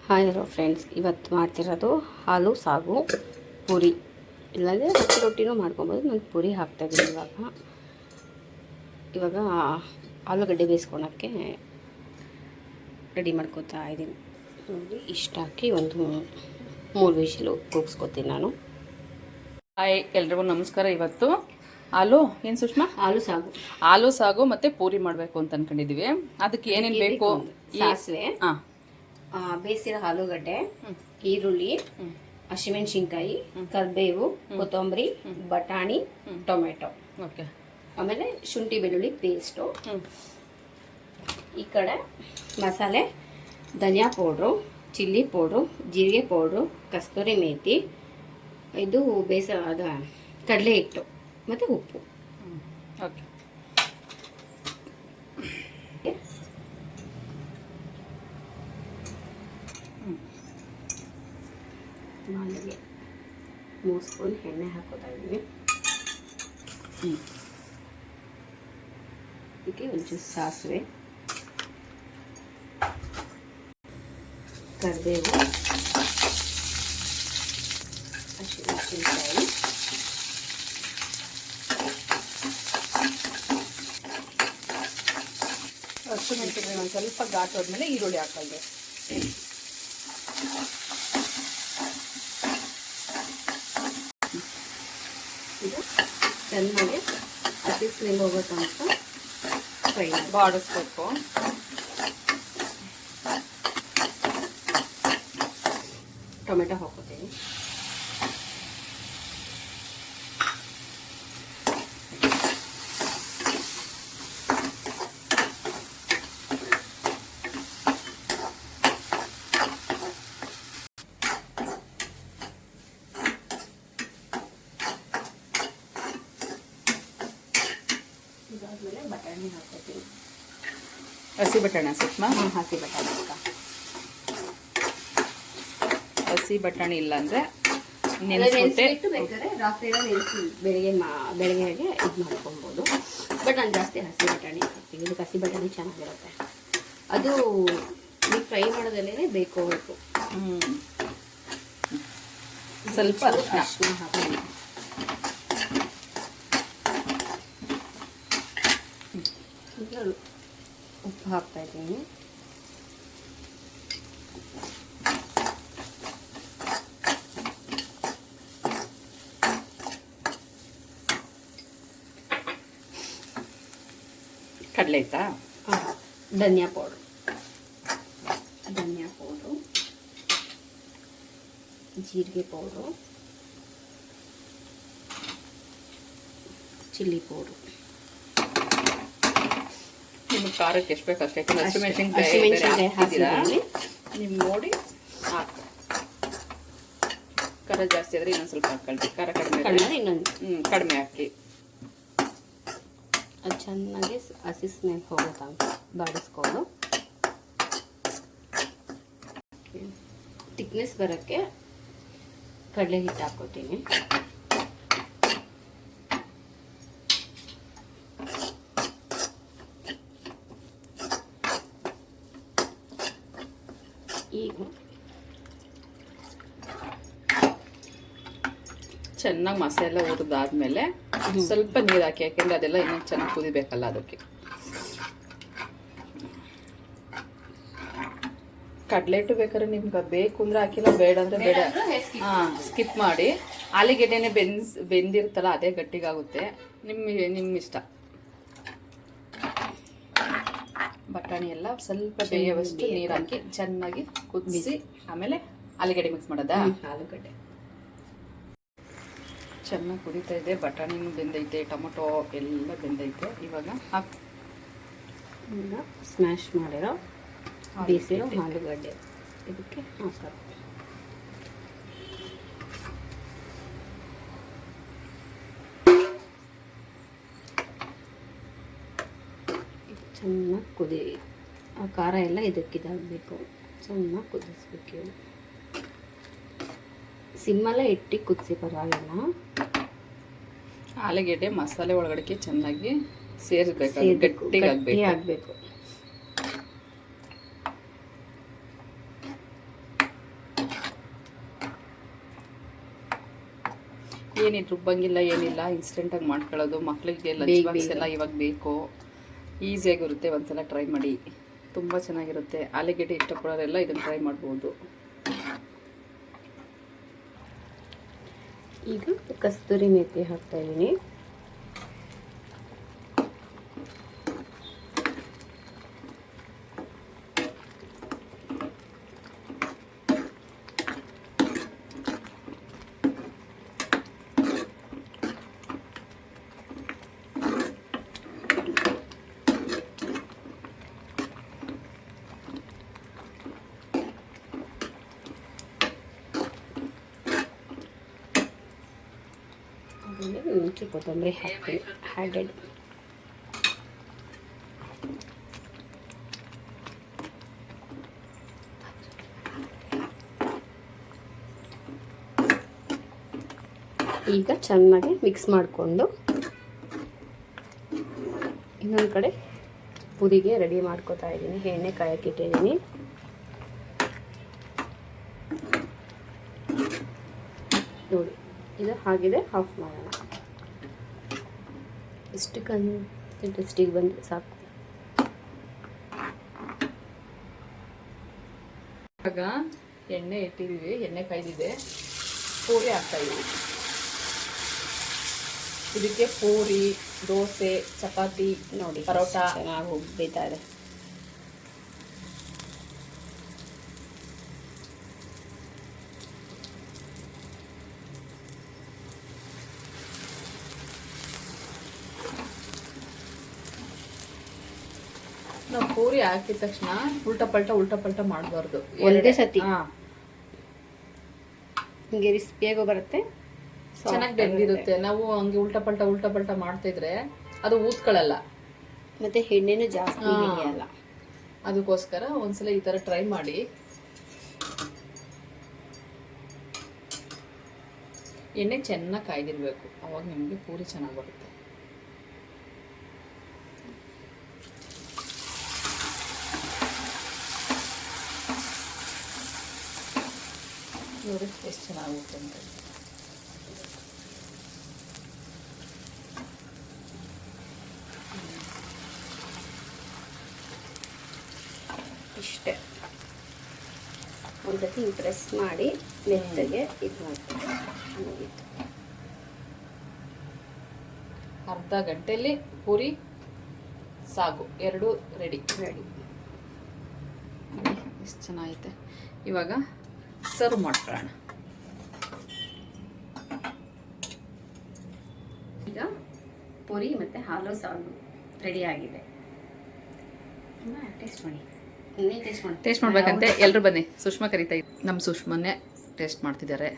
Hi hello friends, ಇವತ್ತು ಮಾಡ್ತಿರೋದು ಹಾಲು ಸಾಗು ಪೂರಿ. ಇಲ್ಲಾಂದರೆ ಅಕ್ಕಿ ರೊಟ್ಟಿನೂ ಮಾಡ್ಕೊಬೋದು. ನಾನು ಪೂರಿ ಹಾಕ್ತಾಯಿದ್ದೀನಿ. ಇವಾಗ ಆಲೂಗಡ್ಡೆ ಬೇಯಿಸ್ಕೊಳಕ್ಕೆ ರೆಡಿ ಮಾಡ್ಕೊತಾ ಇದ್ದೀನಿ. ನೋಡಿ, ಇಷ್ಟು ಹಾಕಿ ಒಂದು 3 ವಿಷಿಲು ಕೂಗಿಸ್ಕೊತೀನಿ ನಾನು. ಹಾಯ್ ಎಲ್ರಿಗೂ ನಮಸ್ಕಾರ. ಇವತ್ತು ಏನು ಸುಷ್ಮಾ? ಆಲೂ ಸಾಗು ಮತ್ತು ಪೂರಿ ಮಾಡಬೇಕು ಅಂತ ಅಂದ್ಕೊಂಡಿದ್ದೀವಿ. ಅದಕ್ಕೆ ಏನೇನು ಬೇಕು? ಸಾಸಿವೆ, ಬೇಯಿಸಿರೋ ಆಲೂಗಡ್ಡೆ, ಈರುಳ್ಳಿ, ಹಸಿಮೆಣಸಿನ್ಕಾಯಿ, ಕರಿಬೇವು, ಕೊತ್ತಂಬರಿ, ಬಟಾಣಿ, ಟೊಮೆಟೊ, ಓಕೆ. ಆಮೇಲೆ ಶುಂಠಿ ಬೆಳ್ಳುಳ್ಳಿ ಪೇಸ್ಟು. ಈ ಕಡೆ ಮಸಾಲೆ, ಧನಿಯಾ ಪೌಡ್ರು, ಚಿಲ್ಲಿ ಪೌಡ್ರು, ಜೀರಿಗೆ ಪೌಡ್ರು, ಕಸ್ತೂರಿ ಮೇಥಿ, ಇದು ಕಡಲೆ ಹಿಟ್ಟು ಮತ್ತು ಉಪ್ಪು. ಓಕೆ. ಮಾಲಿಗೆ 3 ಸ್ಪೂನ್ ಎಣ್ಣೆ ಹಾಕೋತಾ ಇದ್ದೀವಿ. ಇದಕ್ಕೆ ಒಂಚೂರು ಸಾಸಿವೆ, ಕರಿಬೇವು, ಹಸಿಮೆಣಸಿನಕಾಯಿ, ಹಸಿಮೆಣಸಿನಕಾಯಿ ಒಂದು ಸ್ವಲ್ಪ ಘಾಟ್ ಹೋದ್ಮೇಲೆ ಈರುಳ್ಳಿ ಹಾಕೊಳ್ಳಿ. ಇದು ಚೆನ್ನಾಗಿ ಹಸಿ ಸ್ಮೆಲ್ ಹೋಗೋ ತನಕ ಫ್ರೈ ಬಾಡಿಸ್ಬೇಕು. ಟೊಮೆಟೊ ಹಾಕೋತೀನಿ. ಇದಾದ್ಮೇಲೆ ಬಟಾಣಿ ಹಾಕೋತೀನಿ. ಹಸಿ ಬಟಾಣಿ ಸುಷ್ಮಾ? ಹಸಿ ಬಟಾಣಿ. ಹಸಿ ಬಟಾಣಿ ಇಲ್ಲ ಅಂದರೆ ನೆನೆಸ್ಬಿಟ್ಟು ಬೇಕಾದ್ರೆ ರಾತ್ರಿ ಬೆಳಗ್ಗೆ ಇದು ಮಾಡ್ಕೊಬೋದು. ಬಟ್ ನಾನು ಜಾಸ್ತಿ ಹಸಿ ಬಟಾಣಿ ಹಾಕ್ತೀನಿ. ಇದಕ್ಕೆ ಹಸಿ ಬಟಾಣಿ ಚೆನ್ನಾಗಿರುತ್ತೆ. ಅದು ನೀವು ಫ್ರೈ ಮಾಡೋದಲ್ಲೇ ಬೇಕೋಬೇಕು. ಸ್ವಲ್ಪ ಅರಿಶಿನ ಹಾಕ್ತೀನಿ. ಉಪ್ಪು ಹಾಕ್ತಾ ಇದ್ದೀನಿ. ಕಡಲೆ ಹಿಟ್ಟಾ? ಧನಿಯಾ ಪೌಡ್ರು, ಜೀರಿಗೆ ಪೌಡ್ರು, ಚಿಲ್ಲಿ ಪೌಡ್ರು. ನಿಮ್ಗೆ ಖಾರಕ್ಕೆ ಎಷ್ಟು ಬೇಕು ಅಷ್ಟೇ. ಹಸಿಮೆಣಸಿನ್ಕಾಯಿ ಹಾಕಿದ್ದೀರಾ ನಿಮ್ಗೆ ನೋಡಿ ಹಾಕಿ. ಖಾರ ಜಾಸ್ತಿ ಆದರೆ ಇನ್ನೊಂದು ಸ್ವಲ್ಪ ಹಾಕೊಳ್ಳಿ. ಖಾರ ಕಡಿಮೆ ಇನ್ನೊಂದು ಕಡಿಮೆ ಹಾಕಿ. ಅದು ಚೆನ್ನಾಗಿ ಹಸಿ ಸ್ಮೆಲ್ ಹೋಗೋ ತನಕ ಬಾಡಿಸ್ಕೊಂಡು ಥಿಕ್ನೆಸ್ ಬರೋಕ್ಕೆ ಕಡಲೆ ಹಿಟ್ಟು ಹಾಕೋತೀನಿ. ಈಗ ಚೆನ್ನಾಗಿ ಮಸಾಲೆ ಹುರಿದಾದ್ಮೇಲೆ ಸ್ವಲ್ಪ ನೀರು ಹಾಕಿ, ಯಾಕೆಂದ್ರೆ ಅದೆಲ್ಲ ಇನ್ನೊಂದು ಚೆನ್ನಾಗಿ ಕುದಿಬೇಕಲ್ಲ ಅದಕ್ಕೆ. ಕಡಲೆ ಹಿಟ್ಟು ಬೇಕಾದ್ರೆ ನಿಮ್ಗೆ ಬೇಕು ಅಂದ್ರೆ ಹಾಕಿಲ್ಲ, ಬೇಡ ಅಂದ್ರೆ ಬೇಡ. ಸ್ಕಿಪ್ ಮಾಡಿ. ಆಲೂಗೆಡ್ಡೆನೆ ಬೆಂದಿರ್ತಲ್ಲ, ಅದೇ ಗಟ್ಟಿಗಾಗುತ್ತೆ. ನಿಮ್ಮ ಇಷ್ಟ. ಬಟಾಣಿ ಎಲ್ಲ ಸ್ವಲ್ಪ ಬೇಯುವಷ್ಟು ನೀರು ಹಾಕಿ ಚೆನ್ನಾಗಿ ಕುದಿಸಿ ಆಮೇಲೆ ಆಲೂಗಡ್ಡೆ ಮಿಕ್ಸ್ ಮಾಡೋದಾ? ಆಲೂಗಡ್ಡೆ ಚೆನ್ನಾಗಿ ಕುದೀತಾ ಇದೆ. ಬಟಾಣಿನೂ ಬೆಂದೈತೆ, ಟೊಮೊಟೊ ಎಲ್ಲ ಬೆಂದೈತೆ. ಇವಾಗ ಸ್ಮ್ಯಾಶ್ ಮಾಡಿರೋ ಬೇಯಿಸಿರೋ ಆಲೂಗಡ್ಡೆ ಇದಕ್ಕೆ ಹಾಕೋದು. ಚೆನ್ನಾಗಿ ಆ ಖಾರ ಎಲ್ಲ ಇದಕ್ಕಿದಾಗಬೇಕು. ಚೆನ್ನಾಗಿ ಕುದಿಸ್ಬೇಕು. ಸಿಮ್ಮಲ್ಲೇ ಇಟ್ಟು ಕುದಿಸಿ ಪರವಾಗಿಲ್ಲ. ಆಲೂಗೆಡ್ಡೆ ಮಸಾಲೆ ಒಳಗಡೆ ಚೆನ್ನಾಗಿ ಸೇರಿಸಬೇಕು, ಗಟ್ಟಿಯಾಗಬೇಕು. ಏನಿಲ್ಲ ರುಬ್ಬಂಗಿಲ್ಲ ಏನಿಲ್ಲ ಇನ್ಸ್ಟೆಂಟಾಗಿ ಮಾಡ್ಕೊಳ್ಳೋದು. ಮಕ್ಕಳಿಗೆ ಲಂಚ್ ಬಾಕ್ಸ್ ಎಲ್ಲ ಇವಾಗ ಬೇಕು, ಈಸಿಯಾಗಿರುತ್ತೆ. ಒಂದ್ಸಲ ಟ್ರೈ ಮಾಡಿ, ತುಂಬ ಚೆನ್ನಾಗಿರುತ್ತೆ. ಆಲೂಗೆಡ್ಡೆ ಇಷ್ಟಪಡೋರೆಲ್ಲ ಇದನ್ನು ಟ್ರೈ ಮಾಡ್ಬೋದು. ಈಗ ಕಸ್ತೂರಿ ಮೇಥಿ ಹಾಕ್ತಾ ಇದ್ದೀನಿ. ಕೊತ್ತಂಬರಿ ಹಾಕ್ತೀನಿ ಹ್ಯಾಡೆಡ್. ಈಗ ಚೆನ್ನಾಗಿ ಮಿಕ್ಸ್ ಮಾಡಿಕೊಂಡು ಇನ್ನೊಂದು ಕಡೆ ಪುರಿಗೆ ರೆಡಿ ಮಾಡ್ಕೊತಾ ಇದ್ದೀನಿ. ಎಣ್ಣೆ ಕಾಯಕ್ಕೆ ಇಟ್ಟಿದ್ದೀನಿ. ನೋಡಿ ಇದು ಆಗಿದೆ, ಆಫ್ ಮಾಡೋಣ. ಇಷ್ಟು ಕನ್ಸಿಸ್ಟೆನ್ಸಿಗೆ ಬಂದರೆ ಸಾಕು. ಇವಾಗ ಎಣ್ಣೆ ಇಟ್ಟಿದ್ದೀವಿ, ಎಣ್ಣೆ ಕಾಯ್ದಿದೆ, ಪೂರಿ ಹಾಕ್ತಾಯಿದ್ದೀವಿ. ಇದಕ್ಕೆ ಪೂರಿ, ದೋಸೆ, ಚಪಾತಿ, ನೋಡಿ ಪರೋಟ ಚೆನ್ನಾಗಿ ಉಬ್ಬಿತಾ ಇದೆ. ನಾವು ಪೂರಿ ಹಾಕಿದ ತಕ್ಷಣ ಉಲ್ಟಾ ಪಲ್ಟ ಮಾಡಬಾರ್ದು. ಒಂದೇ ಸತಿ ಹಿಂಗೆ ರಿಸ್ಪಿಯಾಗೂ ಬರುತ್ತೆ, ಚೆನ್ನಾಗಿ ಬೆಂದಿರುತ್ತೆ. ನಾವು ಹಂಗೆ ಉಲ್ಟಾ ಪಲ್ಟ ಮಾಡ್ತಿದ್ರೆ ಅದು ಊದ್ಕೊಳ್ಳಲ್ಲ, ಮತ್ತೆ ಎಣ್ಣೆನೂ ಜಾಸ್ತಿ ಹಿಡಿಯಲ್ಲ. ಅದಕ್ಕೋಸ್ಕರ ಒಂದ್ಸಲ ಈ ಥರ ಟ್ರೈ ಮಾಡಿ. ಎಣ್ಣೆ ಚೆನ್ನಾಗಿ ಕಾಯ್ದಿರ್ಬೇಕು, ಅವಾಗ ನಿಮಗೆ ಪೂರಿ ಚೆನ್ನಾಗಿ ಬರುತ್ತೆ. ನೋಡಿ ಎಷ್ಟು ಚೆನ್ನಾಗುತ್ತೆ ಅಂತ. ಇಷ್ಟೇ, ಒಂದ್ಸತಿ ಪ್ರೆಸ್ ಮಾಡಿ ಮೆತ್ತಗೆ ಇದು ಮಾಡ್ತೀನಿ. ಅರ್ಧ ಗಂಟೆಯಲ್ಲಿ ಪೂರಿ ಸಾಗು ಎರಡೂ ರೆಡಿ. ಎಷ್ಟು ಚೆನ್ನಾಗೈತೆ. ಇವಾಗ ಸರ್ವ್ ಮಾಡ್ಕೊಳ್ಳೋಣ. ಈಗ ಪೂರಿ ಮತ್ತು ಹಾಲು ಸಾಗು ರೆಡಿ ಆಗಿದೆ. ಟೇಸ್ಟ್ ಮಾಡಿ. ಟೇಸ್ಟ್ ಮಾಡ್ಬೇಕಂತೆ ಎಲ್ಲರೂ ಬನ್ನಿ. ಸುಷ್ಮಾ ಕರೀತಾ ಇದ್ದೆ, ನಮ್ಮ ಸುಷ್ಮನ್ನೇ ಟೇಸ್ಟ್ ಮಾಡ್ತಿದ್ದಾರೆ.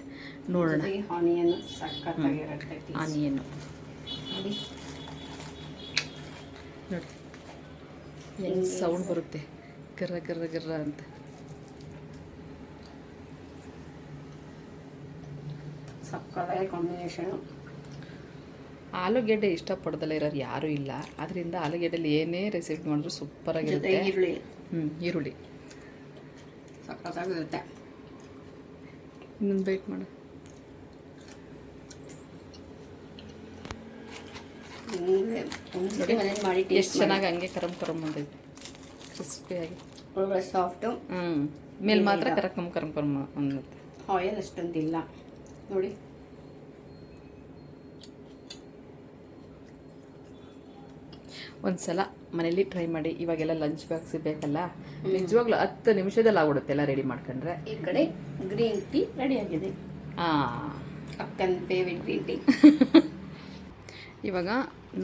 ನೋಡೋಣ. ಆನಿಯನ್ ಸಕ್ಕತ್ತಾಗಿರುತ್ತೆ. ಆನಿಯನ್ ನೋಡಿ ಏನು ಸೌಂಡ್ ಬರುತ್ತೆ, ಗರ್ರ ಅಂತ. ಸಕ್ಕತ್ತಾಗಿ ಕಾಂಬಿನೇಷನ್. ಆಲೂಗೆಡ್ಡೆ ಇಷ್ಟಪಡದಲ್ಲ ಇರೋರು ಯಾರೂ ಇಲ್ಲ. ಅದರಿಂದ ಆಲೂಗೆಡ್ಡೆಲಿ ಏನೇ ರೆಸಿಪಿ ಮಾಡಿದ್ರು ಸೂಪರಾಗಿರುತ್ತೆ. ಈರುಳ್ಳಿ ಸಕ್ಕತ್ತಾಗಿರುತ್ತೆ. ಇನ್ನೊಂದು ಬೈಟ್ ಮಾಡು. ಮಾಡಿ ಎಷ್ಟು ಚೆನ್ನಾಗಿ ಹಂಗೆ ಕರಮ್ ಬಂದೈತೆ, ಕ್ರಿಸ್ಪಿಯಾಗಿ, ಒಳಗಡೆ ಸಾಫ್ಟು. ಮೇಲೆ ಮಾತ್ರ ಕರಮ್ ಅನ್ನುತ್ತೆ. ಆಯಿಲ್ ಅಷ್ಟೊಂದಿಲ್ಲ ನೋಡಿ. ಒಂದ್ಸಲ ಮನೇಲಿ ಟ್ರೈ ಮಾಡಿ. ಇವಾಗೆಲ್ಲ ಲಂಚ್ ಬಾಕ್ಸ್ ಬೇಕಲ್ಲ, ನಿಜವಾಗ್ಲೂ 10 ನಿಮಿಷದಲ್ಲಿ ಆಗ್ಬಿಡುತ್ತೆ ಎಲ್ಲ ರೆಡಿ ಮಾಡ್ಕೊಂಡ್ರೆ. ಈ ಕಡೆ ಗ್ರೀನ್ ಟೀ ರೆಡಿ ಆಗಿದೆ. ಅಕ್ಕನ ಫೇವ್ರೆಟ್ ಗ್ರೀನ್ ಟೀ. ಇವಾಗ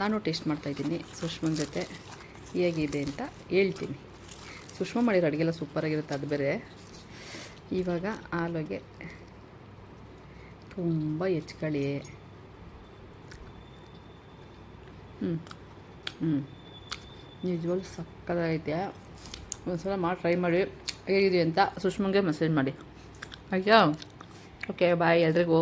ನಾನು ಟೇಸ್ಟ್ ಮಾಡ್ತಾಯಿದ್ದೀನಿ ಸುಷ್ಮನ್ ಜೊತೆ, ಹೇಗಿದೆ ಅಂತ ಹೇಳ್ತೀನಿ. ಸುಷ್ಮಾ ಮಾಡಿರೋ ಅಡುಗೆಲ್ಲ ಸೂಪರಾಗಿರುತ್ತೆ, ಅದು ಬೇರೆ. ಇವಾಗ ಆಲೂಗೆ ತುಂಬ ಹೆಚ್ಕೊಳ್ಳಿ. ನಿಜವಾಗ್ಲೂ ಸಕ್ಕತ್ತಾಗೈತೆ. ಒಂದ್ಸಲ ಮಾಡಿ ಟ್ರೈ ಮಾಡಿ ಹೇಗಿದೆ ಅಂತ ಸುಷ್ಮಂಗೆ ಮೆಸೇಜ್ ಮಾಡಿ. ಆಯ್ತಾ? ಓಕೆ, ಬಾಯ್ ಎಲ್ರಿಗೂ.